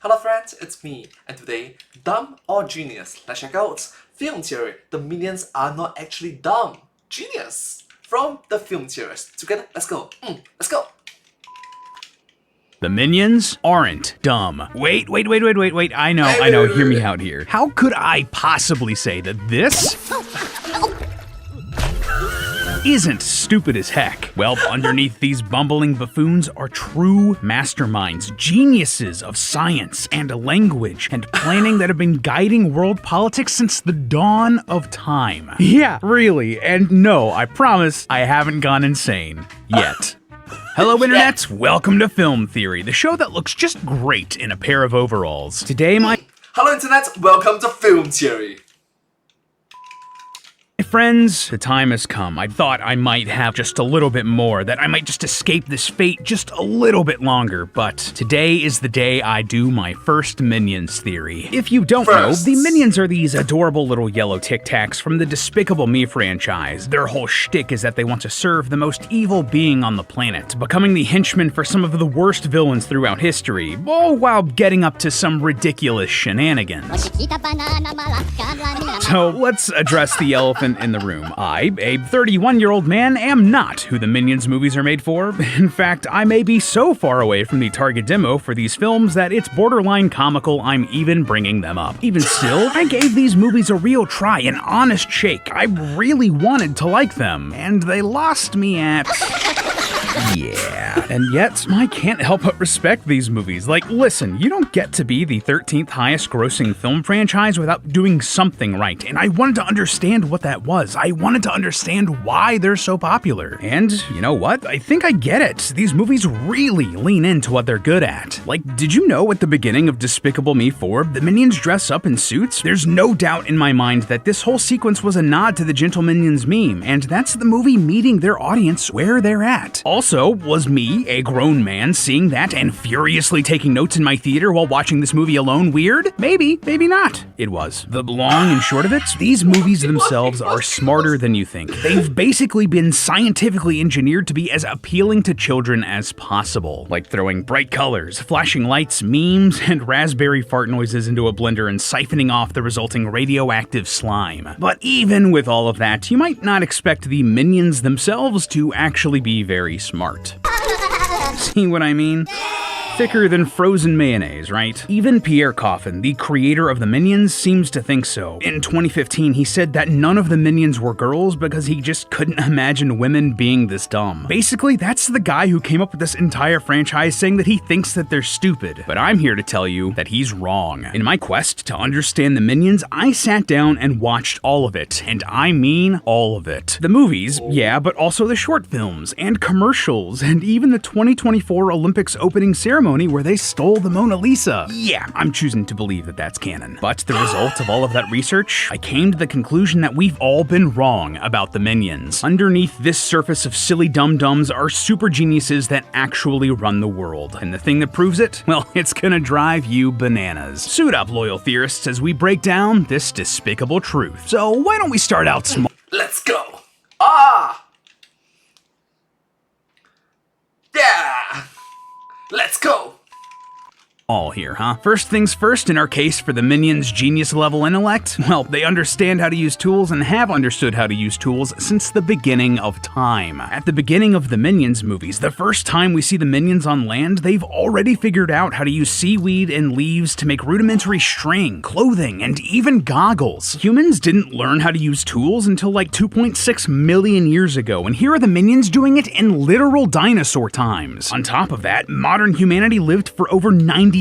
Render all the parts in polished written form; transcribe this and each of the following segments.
Hello friends, it's me, and today, dumb or genius? Let's check out film theory. The minions are not actually dumb. Genius! From the film theorists. Together, let's go. Let's go. The minions aren't dumb. Wait. I know, hear me out here. How could I possibly say that this isn't stupid as heck? Well, underneath these bumbling buffoons are true masterminds, geniuses of science and language and planning that have been guiding world politics since the dawn of time. Yeah, really, and no, I promise I haven't gone insane yet. Hello Internet, welcome to Film Theory, the show that looks just great in a pair of overalls. Today Hello Internet, welcome to Film Theory. Friends, the time has come. I thought I might have just a little bit more, that I might just escape this fate just a little bit longer, but today is the day I do my first Minions theory. If you don't know, the Minions are these adorable little yellow Tic Tacs from the Despicable Me franchise. Their whole shtick is that they want to serve the most evil being on the planet, becoming the henchmen for some of the worst villains throughout history, all while getting up to some ridiculous shenanigans. So let's address the elephant in the room. I, a 31-year-old man, am not who the Minions movies are made for. In fact, I may be so far away from the target demo for these films that it's borderline comical I'm even bringing them up. Even still, I gave these movies a real try, an honest shake. I really wanted to like them, and they lost me at... Yeah, and yet I can't help but respect these movies. Like, listen, you don't get to be the 13th highest grossing film franchise without doing something right, and I wanted to understand what that was. I wanted to understand why they're so popular. And you know what? I think I get it. These movies really lean into what they're good at. Like, did you know at the beginning of Despicable Me 4, the Minions dress up in suits? There's no doubt in my mind that this whole sequence was a nod to the Gentle Minions meme, and that's the movie meeting their audience where they're at. Also, was me, a grown man, seeing that and furiously taking notes in my theater while watching this movie alone weird? Maybe, maybe not. It was. The long and short of it, these movies themselves are smarter than you think. They've basically been scientifically engineered to be as appealing to children as possible, like throwing bright colors, flashing lights, memes, and raspberry fart noises into a blender and siphoning off the resulting radioactive slime. But even with all of that, you might not expect the Minions themselves to actually be very smart. See what I mean? Thicker than frozen mayonnaise, right? Even Pierre Coffin, the creator of the Minions, seems to think so. In 2015, he said that none of the Minions were girls because he just couldn't imagine women being this dumb. Basically, that's the guy who came up with this entire franchise saying that he thinks that they're stupid. But I'm here to tell you that he's wrong. In my quest to understand the Minions, I sat down and watched all of it, and I mean all of it. The movies, yeah, but also the short films, and commercials, and even the 2024 Olympics opening ceremony where they stole the Mona Lisa. Yeah, I'm choosing to believe that that's canon. But the result of all of that research, I came to the conclusion that we've all been wrong about the Minions. Underneath this surface of silly dum-dums are super geniuses that actually run the world. And the thing that proves it? Well, it's gonna drive you bananas. Suit up, loyal theorists, as we break down this despicable truth. So why don't we start out small? Let's go. Yeah. Let's go! All here, huh? First things first, in our case for the Minions' genius level intellect, well, they understand how to use tools and have understood how to use tools since the beginning of time. At the beginning of the Minions movies, the first time we see the Minions on land, they've already figured out how to use seaweed and leaves to make rudimentary string, clothing, and even goggles. Humans didn't learn how to use tools until like 2.6 million years ago, and here are the Minions doing it in literal dinosaur times. On top of that, modern humanity lived for over 90,000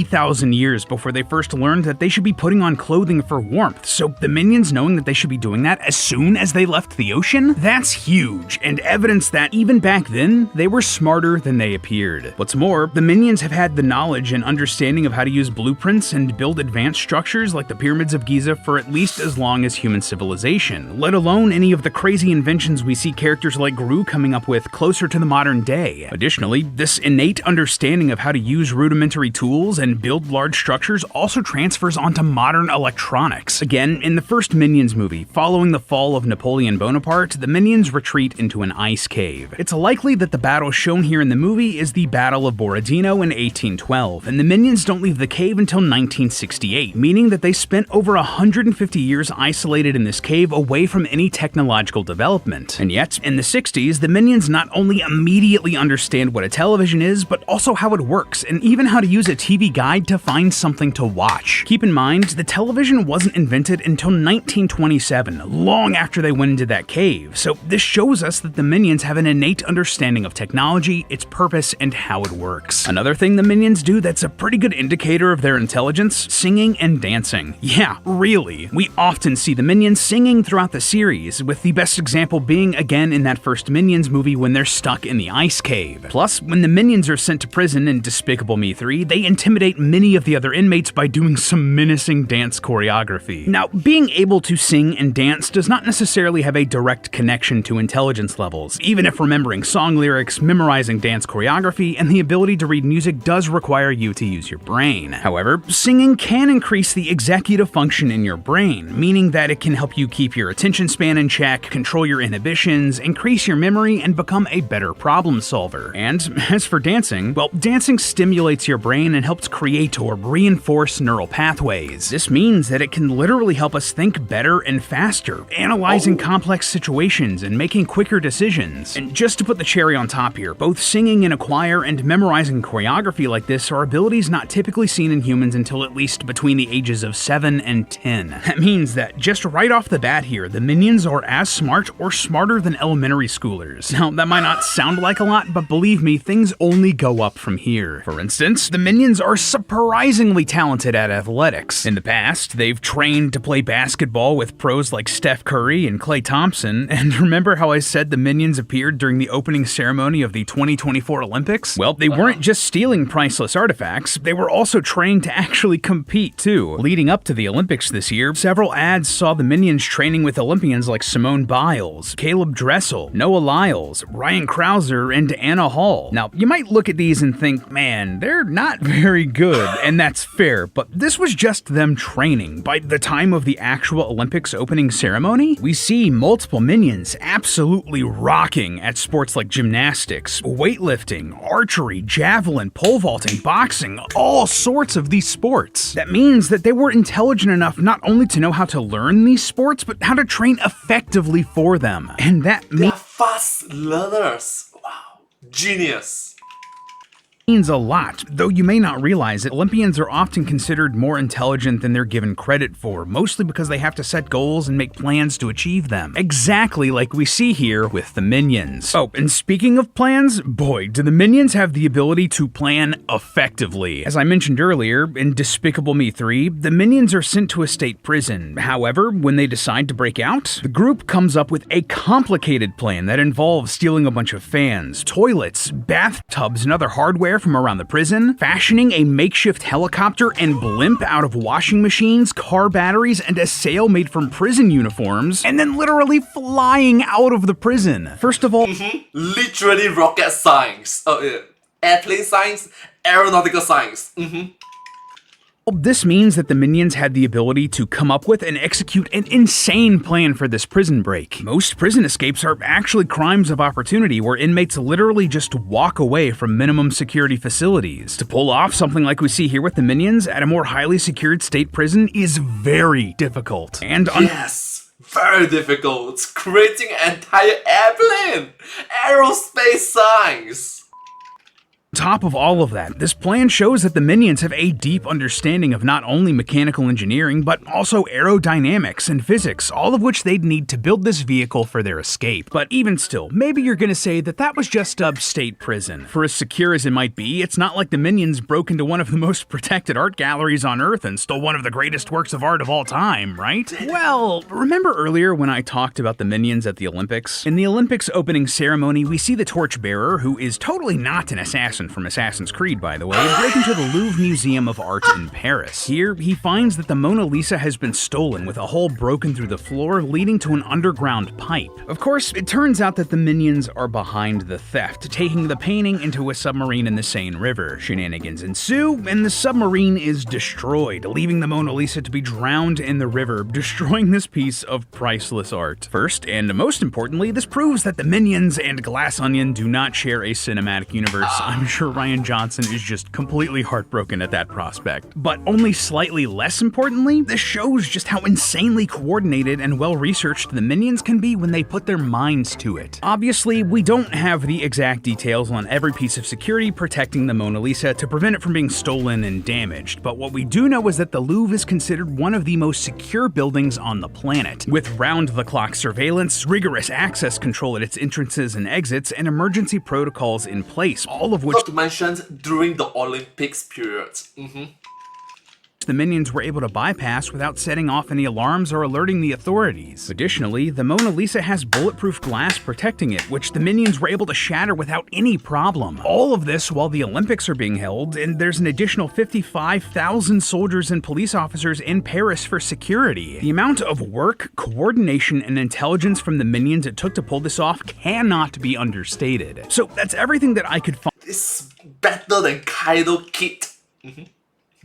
years before they first learned that they should be putting on clothing for warmth, so the Minions knowing that they should be doing that as soon as they left the ocean? That's huge, and evidence that even back then, they were smarter than they appeared. What's more, the Minions have had the knowledge and understanding of how to use blueprints and build advanced structures like the pyramids of Giza for at least as long as human civilization, let alone any of the crazy inventions we see characters like Gru coming up with closer to the modern day. Additionally, this innate understanding of how to use rudimentary tools and build large structures also transfers onto modern electronics. Again, in the first Minions movie, following the fall of Napoleon Bonaparte, the Minions retreat into an ice cave. It's likely that the battle shown here in the movie is the Battle of Borodino in 1812, and the Minions don't leave the cave until 1968, meaning that they spent over 150 years isolated in this cave away from any technological development. And yet, in the 60s, the Minions not only immediately understand what a television is, but also how it works, and even how to use a TV guide to find something to watch. Keep in mind, the television wasn't invented until 1927, long after they went into that cave, so this shows us that the Minions have an innate understanding of technology, its purpose, and how it works. Another thing the Minions do that's a pretty good indicator of their intelligence: singing and dancing. Yeah, really. We often see the Minions singing throughout the series, with the best example being again in that first Minions movie when they're stuck in the ice cave. Plus, when the Minions are sent to prison in Despicable Me 3, they intimidate many of the other inmates by doing some menacing dance choreography. Now, being able to sing and dance does not necessarily have a direct connection to intelligence levels, even if remembering song lyrics, memorizing dance choreography, and the ability to read music does require you to use your brain. However, singing can increase the executive function in your brain, meaning that it can help you keep your attention span in check, control your inhibitions, increase your memory, and become a better problem solver. And as for dancing, well, dancing stimulates your brain and helps create or reinforce neural pathways. This means that it can literally help us think better and faster, analyzing complex situations and making quicker decisions. And just to put the cherry on top here, both singing in a choir and memorizing choreography like this are abilities not typically seen in humans until at least between the ages of 7 and 10. That means that just right off the bat here, the Minions are as smart or smarter than elementary schoolers. Now, that might not sound like a lot, but believe me, things only go up from here. For instance, the Minions are surprisingly talented at athletics. In the past, they've trained to play basketball with pros like Steph Curry and Klay Thompson, and remember how I said the Minions appeared during the opening ceremony of the 2024 Olympics? Well, they weren't just stealing priceless artifacts, they were also trained to actually compete too. Leading up to the Olympics this year, several ads saw the Minions training with Olympians like Simone Biles, Caleb Dressel, Noah Lyles, Ryan Krauser, and Anna Hall. Now, you might look at these and think, man, they're not very good, and that's fair, but this was just them training. By the time of the actual Olympics opening ceremony, we see multiple Minions absolutely rocking at sports like gymnastics, weightlifting, archery, javelin, pole vaulting, boxing, all sorts of these sports. That means that they were intelligent enough not only to know how to learn these sports, but how to train effectively for them. And that They are fast learners. Wow. Genius. means a lot, though you may not realize that Olympians are often considered more intelligent than they're given credit for, mostly because they have to set goals and make plans to achieve them. Exactly like we see here with the Minions. Oh, and speaking of plans, boy, do the Minions have the ability to plan effectively. As I mentioned earlier, in Despicable Me 3, the Minions are sent to a state prison. However, when they decide to break out, the group comes up with a complicated plan that involves stealing a bunch of fans, toilets, bathtubs, and other hardware from around the prison, fashioning a makeshift helicopter and blimp out of washing machines, car batteries, and a sail made from prison uniforms, and then literally flying out of the prison. First of all, Literally rocket science. Airplane science, aeronautical science. this means that the Minions had the ability to come up with and execute an insane plan for this prison break. Most prison escapes are actually crimes of opportunity where inmates literally just walk away from minimum security facilities. To pull off something like we see here with the Minions at a more highly secured state prison is very difficult. And Yes, very difficult. Creating an entire airplane. Aerospace science. On top of all of that, this plan shows that the Minions have a deep understanding of not only mechanical engineering, but also aerodynamics and physics, all of which they'd need to build this vehicle for their escape. But even still, maybe you're gonna say that that was just a state prison. For as secure as it might be, it's not like the Minions broke into one of the most protected art galleries on Earth and stole one of the greatest works of art of all time, right? Well, remember earlier when I talked about the Minions at the Olympics? In the Olympics opening ceremony, we see the torchbearer, who is totally not an assassin person from Assassin's Creed, by the way, break into the Louvre Museum of Art in Paris. Here, he finds that the Mona Lisa has been stolen with a hole broken through the floor leading to an underground pipe. Of course, it turns out that the minions are behind the theft, taking the painting into a submarine in the Seine River. Shenanigans ensue, and the submarine is destroyed, leaving the Mona Lisa to be drowned in the river, destroying this piece of priceless art. First, and most importantly, this proves that the Minions and Glass Onion do not share a cinematic universe. I'm sure Rian Johnson is just completely heartbroken at that prospect. But only slightly less importantly, this shows just how insanely coordinated and well-researched the Minions can be when they put their minds to it. Obviously, we don't have the exact details on every piece of security protecting the Mona Lisa to prevent it from being stolen and damaged, but what we do know is that the Louvre is considered one of the most secure buildings on the planet, with round-the-clock surveillance, rigorous access control at its entrances and exits, and emergency protocols in place, all of which Not to mention during the Olympics period. the Minions were able to bypass without setting off any alarms or alerting the authorities. Additionally, the Mona Lisa has bulletproof glass protecting it, which the Minions were able to shatter without any problem. All of this while the Olympics are being held, and there's an additional 55,000 soldiers and police officers in Paris for security. The amount of work, coordination, and intelligence from the Minions it took to pull this off cannot be understated. So that's everything that I could find. It's better than Kaido Kid.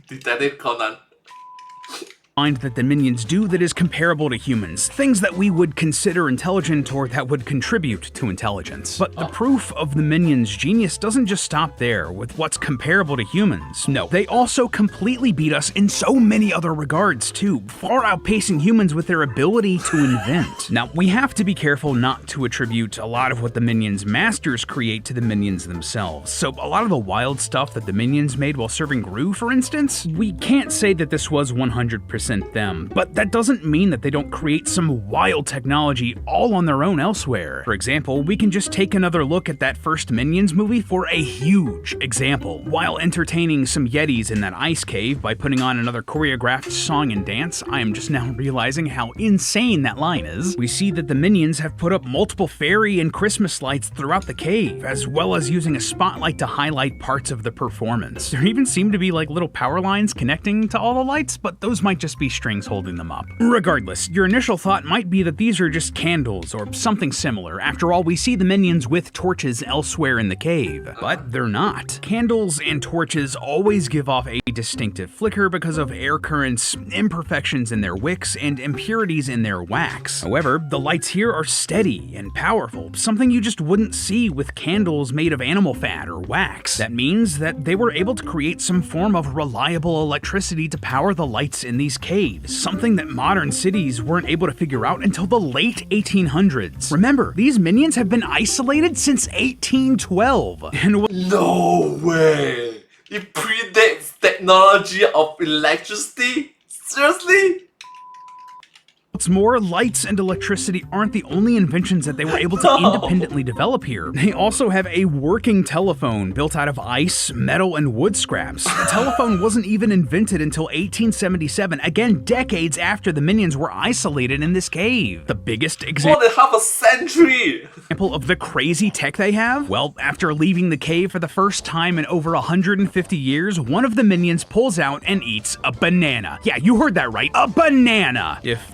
Detective Conan. That the Minions do that is comparable to humans, things that we would consider intelligent or that would contribute to intelligence. But the proof of the Minions' genius doesn't just stop there with what's comparable to humans. No, they also completely beat us in so many other regards too, far outpacing humans with their ability to invent. Now, we have to be careful not to attribute a lot of what the Minions' masters create to the Minions themselves. So a lot of the wild stuff that the Minions made while serving Gru, for instance, we can't say that this was 100% them, but that doesn't mean that they don't create some wild technology all on their own elsewhere. For example, we can just take another look at that first Minions movie for a huge example. While entertaining some Yetis in that ice cave by putting on another choreographed song and dance, I am just now realizing how insane that line is. We see that the Minions have put up multiple fairy and Christmas lights throughout the cave, as well as using a spotlight to highlight parts of the performance. There even seem to be like little power lines connecting to all the lights, but those might just be strings holding them up. Regardless, your initial thought might be that these are just candles or something similar. After all, we see the Minions with torches elsewhere in the cave, but they're not. Candles and torches always give off a distinctive flicker because of air currents, imperfections in their wicks, and impurities in their wax. However, the lights here are steady and powerful, something you just wouldn't see with candles made of animal fat or wax. That means that they were able to create some form of reliable electricity to power the lights in these caves, something that modern cities weren't able to figure out until the late 1800s. Remember, these Minions have been isolated since 1812. And No way! It predates technology of electricity? Seriously? what's more, lights and electricity aren't the only inventions that they were able to independently develop here. They also have a working telephone built out of ice, metal, and wood scraps. The telephone wasn't even invented until 1877, again decades after the Minions were isolated in this cave. The biggest More than half a century! example of the crazy tech they have? Well, after leaving the cave for the first time in over 150 years, one of the Minions pulls out and eats a banana. Yeah, you heard that right, a banana! If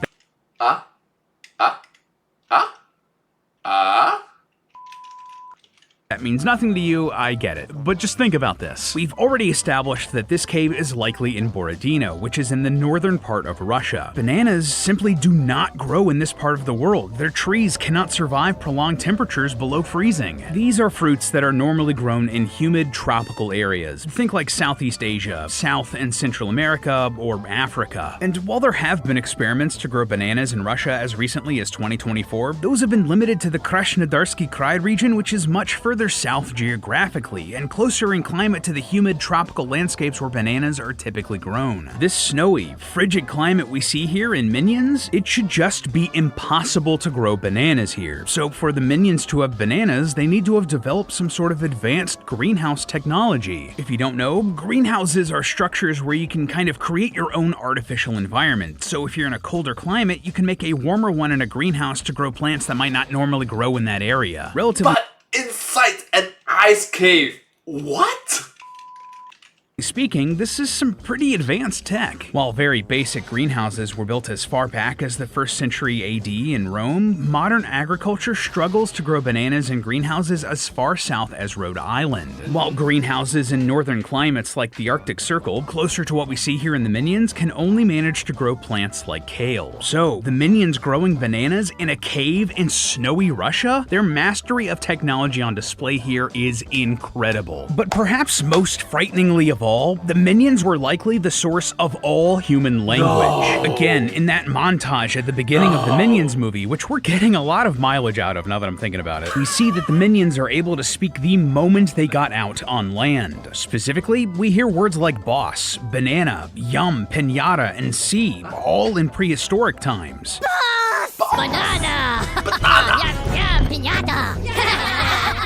that means nothing to you, I get it. But just think about this. We've already established that this cave is likely in Borodino, which is in the northern part of Russia. Bananas simply do not grow in this part of the world. Their trees cannot survive prolonged temperatures below freezing. These are fruits that are normally grown in humid tropical areas. Think like Southeast Asia, South and Central America, or Africa. And while there have been experiments to grow bananas in Russia as recently as 2024, those have been limited to the Krasnodarsky Krai region, which is much further south geographically and closer in climate to the humid tropical landscapes where bananas are typically grown. This snowy, frigid climate we see here in Minions, it should just be impossible to grow bananas here. So for the Minions to have bananas, they need to have developed some sort of advanced greenhouse technology. If you don't know, greenhouses are structures where you can kind of create your own artificial environment. So if you're in a colder climate, you can make a warmer one in a greenhouse to grow plants that might not normally grow in that area. Relatively But inside an ice cave! What? Speaking, this is some pretty advanced tech. While very basic greenhouses were built as far back as the 1st century AD in Rome, modern agriculture struggles to grow bananas in greenhouses as far south as Rhode Island. While greenhouses in northern climates like the Arctic Circle, closer to what we see here in the Minions, can only manage to grow plants like kale. So, the Minions growing bananas in a cave in snowy Russia? Their mastery of technology on display here is incredible. But perhaps most frighteningly of all, the Minions were likely the source of all human language. Again, in that montage at the beginning of the Minions movie, which we're getting a lot of mileage out of now that I'm thinking about it, we see that the Minions are able to speak the moment they got out on land. Specifically, we hear words like boss, banana, yum, pinata, and see, all in prehistoric times. Banana! Yum, yum, pinata!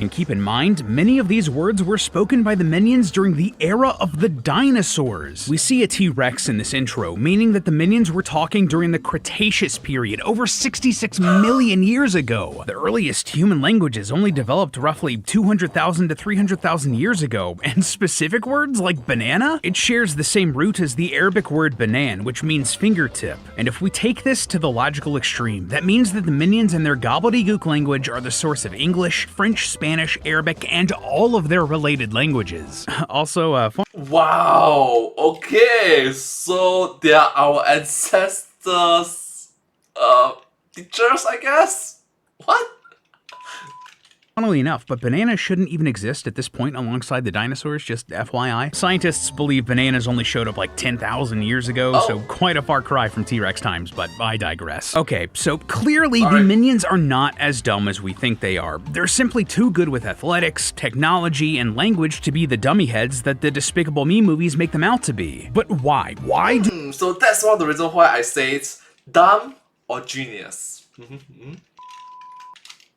And keep in mind, many of these words were spoken by the Minions during the era of the dinosaurs. We see a T-Rex in this intro, meaning that the Minions were talking during the Cretaceous period, over 66 million years ago. The earliest human languages only developed roughly 200,000 to 300,000 years ago, and specific words like banana, it shares the same root as the Arabic word banan, which means fingertip. And if we take this to the logical extreme, that means that the Minions and their gobbledygook language are the source of English, French, Spanish, Arabic, and all of their related languages. Also, Wow, okay, so they are our ancestors, teachers, I guess? What? funnily enough, but bananas shouldn't even exist at this point alongside the dinosaurs, just FYI. Scientists believe bananas only showed up like 10,000 years ago, so quite a far cry from T-Rex times, but I digress. Okay, so clearly the Minions are not as dumb as we think they are. They're simply too good with athletics, technology, and language to be the dummy heads that the Despicable Me movies make them out to be. But why? Why do So that's one of the reasons why I say it's dumb or genius.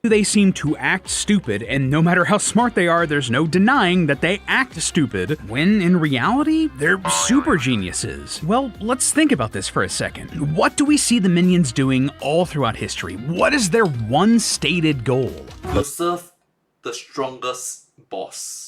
they seem to act stupid, and no matter how smart they are, there's no denying that they act stupid, when in reality, they're super geniuses? Well, let's think about this for a second. What do we see the Minions doing all throughout history? What is their one stated goal? To serve the strongest boss.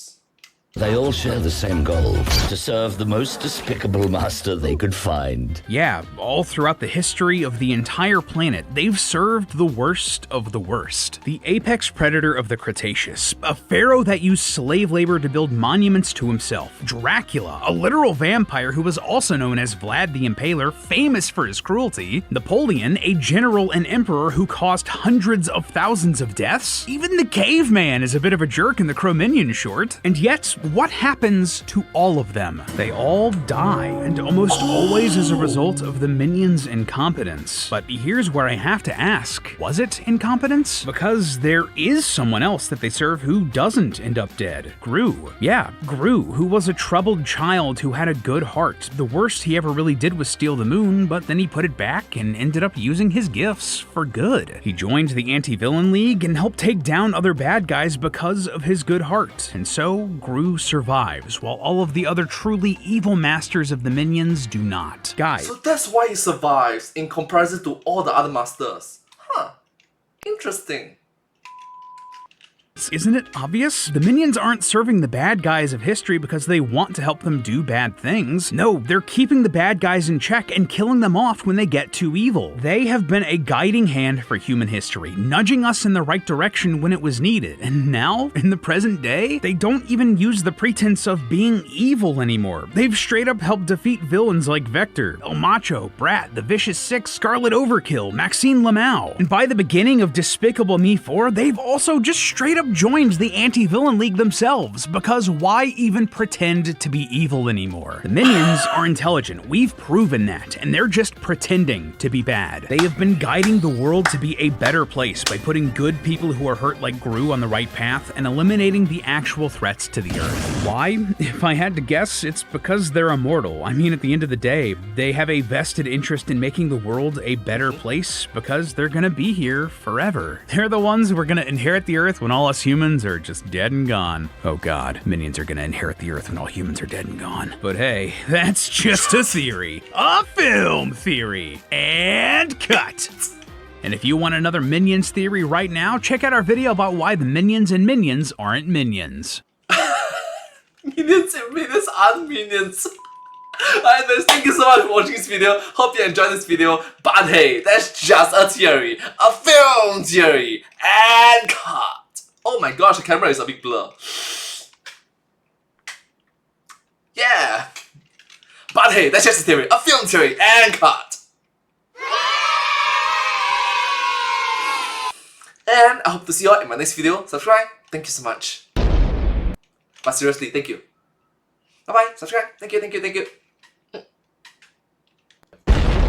They all share the same goal, to serve the most despicable master they could find. Yeah, all throughout the history of the entire planet, they've served the worst of the worst. The apex predator of the Cretaceous, a pharaoh that used slave labor to build monuments to himself. Dracula, a literal vampire who was also known as Vlad the Impaler, famous for his cruelty. Napoleon, a general and emperor who caused hundreds of thousands of deaths. Even the caveman is a bit of a jerk in the Cro-Minion short. And yet, what happens to all of them? They all die, and almost always as a result of the Minions' incompetence. But here's where I have to ask, was it incompetence? Because there is someone else that they serve who doesn't end up dead. Gru. Yeah, Gru, who was a troubled child who had a good heart. The worst he ever really did was steal the moon, but then he put it back and ended up using his gifts for good. He joined the Anti-Villain League and helped take down other bad guys because of his good heart. And so, Gru survives, while all of the other truly evil masters of the Minions do not. Guys. So that's why he survives in comparison to all the other masters. Huh. Interesting. Isn't it obvious? The Minions aren't serving the bad guys of history because they want to help them do bad things. No, they're keeping the bad guys in check and killing them off when they get too evil. They have been a guiding hand for human history, nudging us in the right direction when it was needed. And now, in the present day, they don't even use the pretense of being evil anymore. They've straight up helped defeat villains like Vector, El Macho, Brat, the Vicious Six, Scarlet Overkill, Maxine Lamau. And by the beginning of Despicable Me 4, they've also just straight up joined the Anti-Villain League themselves, because why even pretend to be evil anymore? The Minions are intelligent, we've proven that, and they're just pretending to be bad. They have been guiding the world to be a better place by putting good people who are hurt like Gru on the right path and eliminating the actual threats to the Earth. Why? If I had to guess, it's because they're immortal. I mean, at the end of the day, they have a vested interest in making the world a better place because they're gonna be here forever. They're the ones who are gonna inherit the Earth when all us humans are just dead and gone. Oh god, Minions are gonna inherit the Earth when all humans are dead and gone. But hey, that's just a theory. A film theory. And cut! And if you want another Minions theory right now, check out our video about why the Minions in Minions aren't Minions. Minions and minions aren't minions. Alright, guys, thank you so much for watching this video. Hope you enjoyed this video. But hey, that's just a theory. A film theory. And cut. Oh my gosh, the camera is a big blur. Yeah. But hey, that's just a theory. A film theory. And cut. And I hope to see you all in my next video. Subscribe. Thank you so much. But seriously, thank you. Bye bye. Subscribe. Thank you, thank you, thank you.